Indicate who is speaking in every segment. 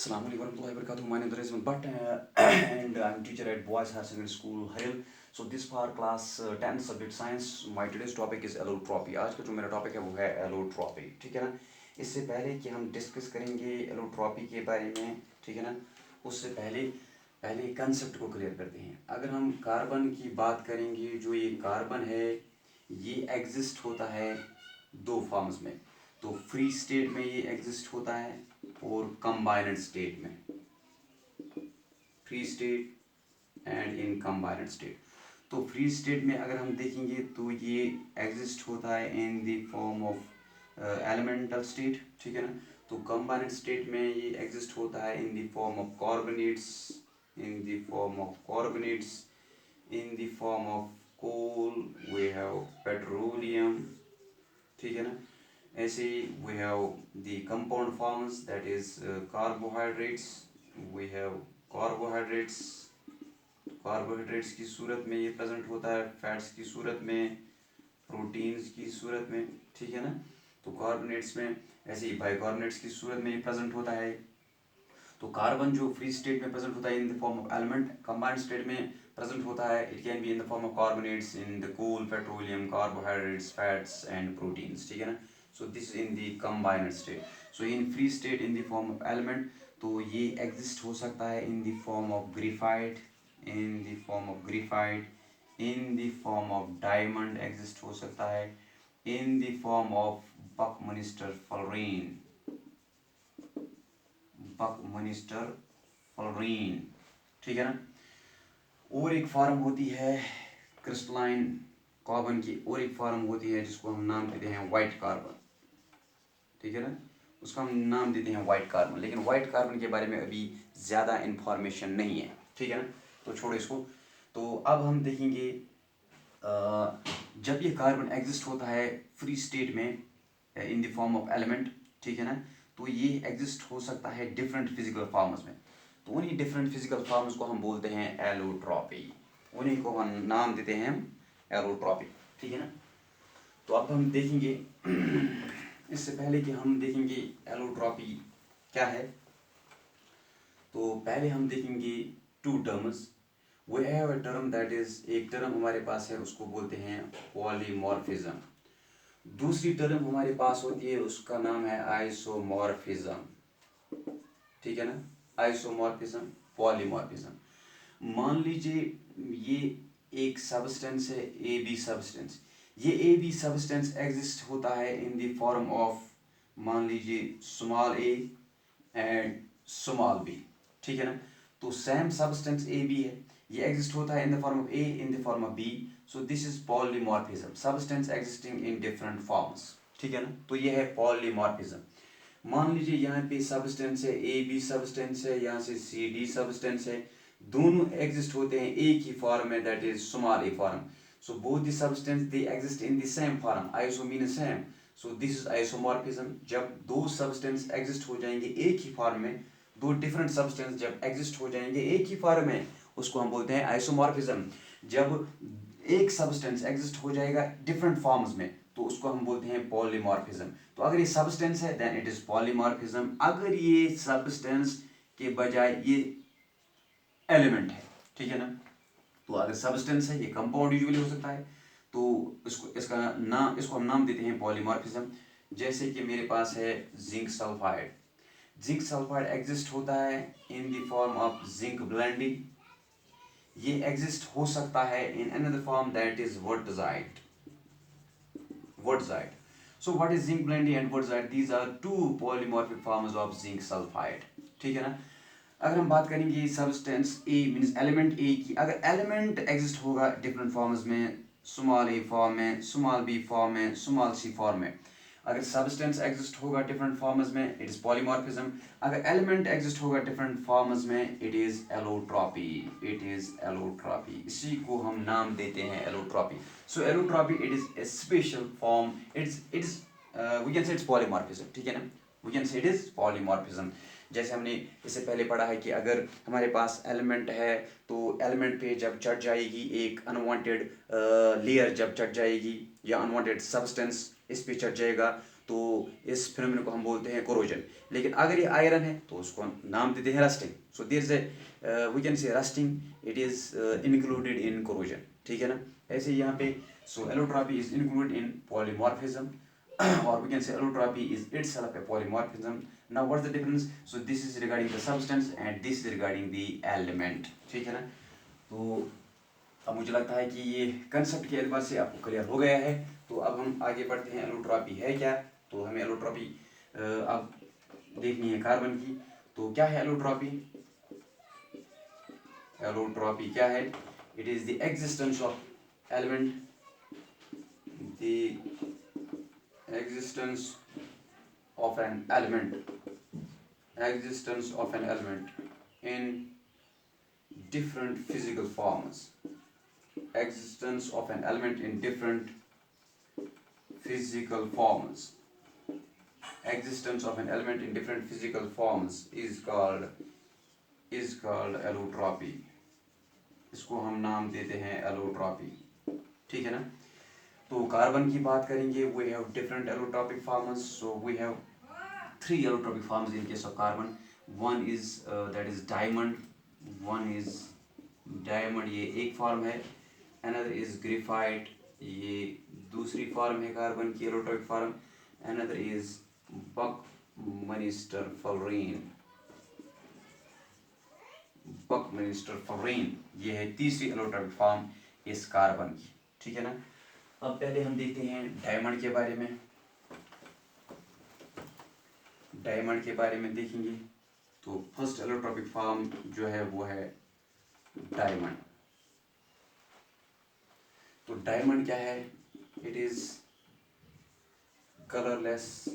Speaker 1: Assalamu alaikum warahmatullahi wabarakatuh. My name is Rizwan Bhatt and I'm teacher at Boys Higher Secondary School, Haril. So this for class 10 subject science. My today's topic is allotropy. आज का जो मेरा topic है वो है allotropy, ठीक है ना। इससे पहले कि हम डिस्कस करेंगे allotropy के बारे में, ठीक है ना, उससे पहले कंसेप्ट को क्लियर करते हैं। अगर हम कार्बन की बात करेंगे, जो ये कार्बन है ये एग्जिस्ट होता है दो फॉर्म्स में। तो फ्री स्टेट में ये एग्जिस्ट होता है और कंबाइंड स्टेट में, free state and in combined state. तो फ्री स्टेट में अगर हम देखेंगे तो ये एग्जिस्ट होता है in the form of elemental state, ठीक है ना। तो कंबाइंड स्टेट में ये एग्जिस्ट होता है in the form of carbonates, in the form of carbonates, in the form of coal, we have petroleum, ठीक है ना। ऐसे we have the compound forms, that is carbohydrates. We have carbohydrates की सूरत में ये प्रेजेंट होता है, फैट्स की सूरत में, प्रोटीन्स की सूरत में, ठीक है ना। तो कार्बोनेट्स में ऐसे ही बाइकार्बोनेट्स की सूरत में ये प्रेजेंट होता है। तो कार्बन जो फ्री स्टेट में प्रेजेंट होता है in the form of element, combined state में प्रेजेंट होता है, it can be in the form of carbonates, in the coal, petroleum, carbohydrates, fats and proteins, ठीक है ना। So this in the combined state. So in free state in the form of element, तो ये exist हो सकता है in the form of graphite, in the form of graphite, in the form of diamond exist हो सकता है, in the form of Buckminster fluorine, Buckminster fluorine, ठीक है ना। और एक फॉर्म होती है क्रिस्टलाइन कार्बन की, और एक फॉर्म होती है जिसको हम नाम देते हैं वाइट कार्बन, ठीक है ना। उसका हम नाम देते हैं वाइट कार्बन, लेकिन वाइट कार्बन के बारे में अभी ज़्यादा इन्फॉर्मेशन नहीं है, ठीक है ना। तो छोड़ो इसको। तो अब हम देखेंगे जब ये कार्बन एग्जिस्ट होता है फ्री स्टेट में इन द फॉर्म ऑफ एलिमेंट, ठीक है ना, तो ये एग्जिस्ट हो सकता है डिफरेंट फिजिकल फॉर्म्स में। तो उन्हीं डिफरेंट फिजिकल फॉर्म्स को हम बोलते हैं एलोट्रॉपी, उन्हीं को हम नाम देते हैं एलोट्रॉपी, ठीक है ना। तो अब हम देखेंगे इससे पहले कि हम देखेंगे एलोट्रॉपी क्या है, तो पहले हम देखेंगे two terms. We have a term that is, एक टर्म हमारे पास है उसको बोलते हैं पॉलीमॉर्फिज्म। दूसरी टर्म हमारे पास होती है उसका नाम है आइसोमॉर्फिज्म, ठीक है ना। Isomorphism, polymorphism. मान लीजिए ये एक सब्सटेंस है ए बी सब्सटेंस, ये ए बी सब्सटेंस एग्जिस्ट होता है इन द फॉर्म ऑफ, मान लीजिए small a and small b, ठीक है ना। तो सेम सब्सटेंस ए बी है, ये एग्जिस्ट होता है in the form of a, in the form of b. So this is polymorphism, substance existing in different forms, ठीक है ना। तो ये है पॉलीमॉर्फिज्म। मान लीजिए यहाँ पे सब्सटेंस है ए बी सब्सटेंस है, यहाँ से सी डी सब्सटेंस है, दोनों एग्जिस्ट होते हैं एक ही फॉर्म में, that is small a form. So both the substance they exist in the same form, iso mean same. So this is isomorphism. जब दो सब्सटेंस एग्जिस्ट हो जाएंगे एक ही फॉर्म में, दो डिफरेंट सब्सटेंस जब एग्जिस्ट हो जाएंगे एक ही फॉर्म में, उसको हम बोलते हैं आइसोमॉर्फिज्म। जब एक सब्सटेंस एग्जिस्ट हो जाएगा डिफरेंट फॉर्म्स में, तो उसको हम बोलते हैं पॉलीमॉर्फिज्म। तो अगर ये सब्सटेंस है देन इट इज पॉलीमॉर्फिज्म, अगर ये सब्सटेंस के बजाय ये एलिमेंट है, ठीक है ना। तो अगर सब्सटेंस है ये कंपाउंड यूजुअली हो सकता है, तो इसको हम नाम देते हैं पॉलीमॉर्फिज्म। जैसे कि मेरे पास है zinc sulphide, zinc sulphide exist होता है in the form of zinc blending, ये एग्जिस्ट हो सकता है in another form that is wurtzite, wurtzite. So what is zinc blende and wurtzite? These are two polymorphic forms of zinc sulfide, ठीक है ना। अगर हम बात करेंगे substance a means element a की, अगर एलिमेंट एग्जिस्ट होगा डिफरेंट फॉर्म्स में, स्मॉल ए फॉर्म में, स्मॉल बी फॉर्म में, स्मॉल सी फॉर्म में, अगर सब्सटेंस एग्जिस्ट होगा डिफरेंट फॉर्म्स में इट इज पॉलीमॉर्फिज्म, अगर एलिमेंट एग्जिस्ट होगा डिफरेंट फॉर्म्स में it is allotropy, it is allotropy. इसी को हम नाम देते हैं allotropy. So allotropy it is a special form, it's we can से इट्स पॉलीमॉर्फिज्म, ठीक है ना, we can say it is polymorphism. जैसे हमने इससे पहले पढ़ा है कि अगर हमारे पास एलिमेंट है तो एलिमेंट पे जब चढ़ जाएगी एक अनवांटेड लेयर, जब चढ़ जाएगी या अनवांटेड सब्सटेंस इस पे चढ़ जाएगा, तो इस फिनोमेनन को हम बोलते हैं कोरोजन। लेकिन अगर ये आयरन है तो उसको नाम देते हैं rusting. So there is a we can say rusting, it is included in corrosion, ठीक है ना। ऐसे यहाँ पे so allotropy is included in polymorphism, or we can say allotropy is itself a polymorphism. Now what's the difference? So this is regarding the substance and this is regarding the element, ठीक है ना। तो अब मुझे लगता है कि ये कंसेप्ट के एतबार से आपको क्लियर हो गया है। तो अब हम आगे बढ़ते हैं, एलोट्रॉपी है क्या। तो हमें एलोट्रॉपी अब देखनी है कार्बन की। तो क्या है एलोट्रॉपी? एलोट्रॉपी क्या है? It is the existence of element, the existence of an element, existence of an element in different physical forms, existence of an element in different physical forms, existence of an element in different physical forms is called allotropy. इसको हम नाम देते हैं allotropy, ठीक है ना। तो carbon की बात करेंगे, we have different allotropic forms. So we have 3 allotropic forms in case of carbon. One is that is diamond, ये एक फॉर्म है। अनदर इज ग्रेफाइट, ये दूसरी फॉर्म है कार्बन की allotropic form. Another is Buckminster fullerene, ये है तीसरी एलोट्रॉपिक फॉर्म इस कार्बन की, ठीक है ना। अब पहले हम देखते हैं डायमंड के बारे में। डायमंड के बारे में देखेंगे तो फर्स्ट एलोट्रॉपिक फॉर्म जो है वो है डायमंड। तो डायमंड क्या है? It is colourless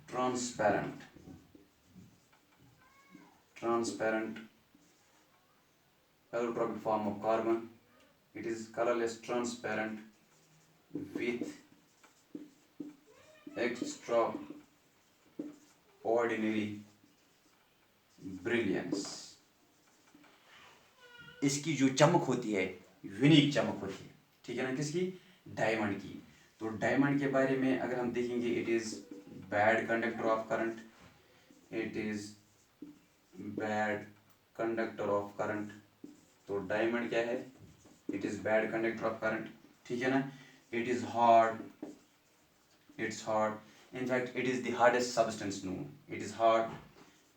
Speaker 1: transparent allotropic form of carbon. It is colorless, transparent with extraordinary brilliance. इसकी जो चमक होती है यूनिक चमक होती है, ठीक है ना, किसकी? डायमंड की। तो डायमंड के बारे में अगर हम देखेंगे, it is bad conductor of current, it is bad conductor of current. तो डायमंड क्या है? It is bad conductor of current, ठीक है ना। It is hard, it's hard, in fact it is the hardest substance known. It is hard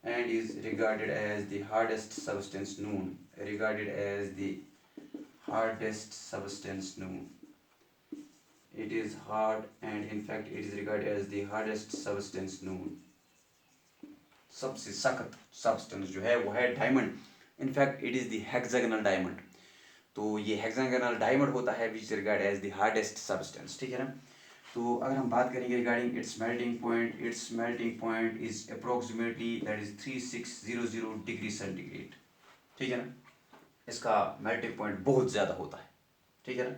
Speaker 1: and is regarded as the hardest substance known, it is hard and in fact it is regarded as the hardest substance known. सबसे सख्त substance जो है वो है diamond. In fact it is the hexagonal diamond. तो ये hexagonal diamond होता है which regard as the hardest substance, ठीक है ना। तो अगर हम बात करेंगे regarding its melting point is approximately that is 3600 degree centigrade, ठीक है ना। इसका मेल्टिंग पॉइंट बहुत ज़्यादा होता है, ठीक है ना।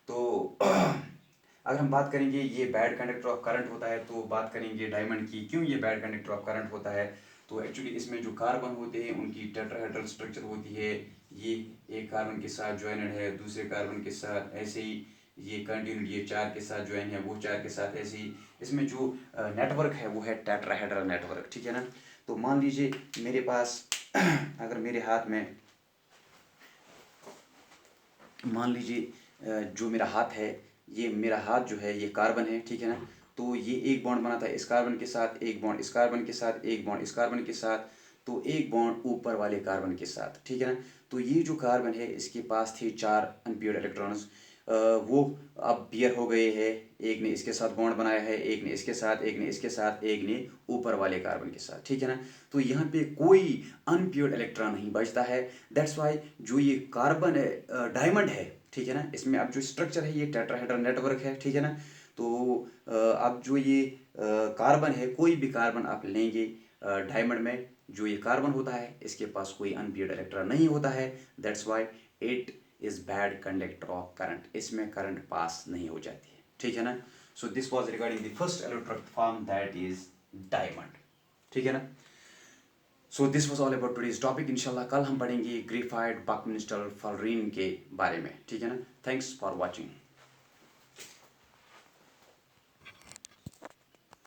Speaker 1: तो अगर हम बात करेंगे ये बैड कंडक्टर ऑफ करंट होता है, तो बात करेंगे डायमंड की, क्यों ये बैड कंडक्टर ऑफ करंट होता है। तो एक्चुअली इसमें जो कार्बन होते हैं उनकी टेट्राहेड्रल स्ट्रक्चर होती है। ये एक कार्बन के साथ ज्वाइंटेड है, दूसरे कार्बन के साथ ऐसे ही ये कंटिन्यूड, ये 4 के साथ ज्वाइन है, वो 4 के साथ ऐसे ही। इसमें जो नेटवर्क है वो है टेट्राहेड्रल नेटवर्क, ठीक है ना। तो मान लीजिए मेरे पास अगर मेरे हाथ में मान लीजिए जो मेरा हाथ है, ये मेरा हाथ जो है ये कार्बन है, ठीक है ना। तो ये एक बॉन्ड बनाता है इस कार्बन के साथ, एक बॉन्ड इस कार्बन के साथ, एक बॉन्ड इस कार्बन के साथ, तो एक बॉन्ड ऊपर वाले कार्बन के साथ, ठीक है ना। तो ये जो कार्बन है इसके पास थे 4 अनपेयर्ड इलेक्ट्रॉन्स, वो अब पेयर हो गए हैं। एक ने इसके साथ बॉन्ड बनाया है, एक ने इसके साथ, एक ने इसके साथ, एक ने ऊपर वाले कार्बन के साथ, ठीक है ना। तो यहाँ पे कोई अनपेयर्ड इलेक्ट्रॉन नहीं बचता है। दैट्स वाई जो ये कार्बन है डायमंड है, ठीक है ना, इसमें अब जो स्ट्रक्चर है ये टेट्राहेड्रल नेटवर्क है, ठीक है ना। तो अब जो ये कार्बन है, कोई भी कार्बन आप लेंगे डायमंड में, जो ये कार्बन होता है इसके पास कोई अनपेयर्ड इलेक्ट्रॉन नहीं होता है। That's why it is bad conductor of current, इसमें करंट पास नहीं हो जाती है, ठीक है ना। So this was regarding the first electronic form that is diamond, ठीक है ना। So this was all about today's topic. इंशाल्लाह कल हम पढ़ेंगे ग्रेफाइट, बकमिंस्टर, फलोरीन के बारे में, ठीक है ना। Thanks for watching.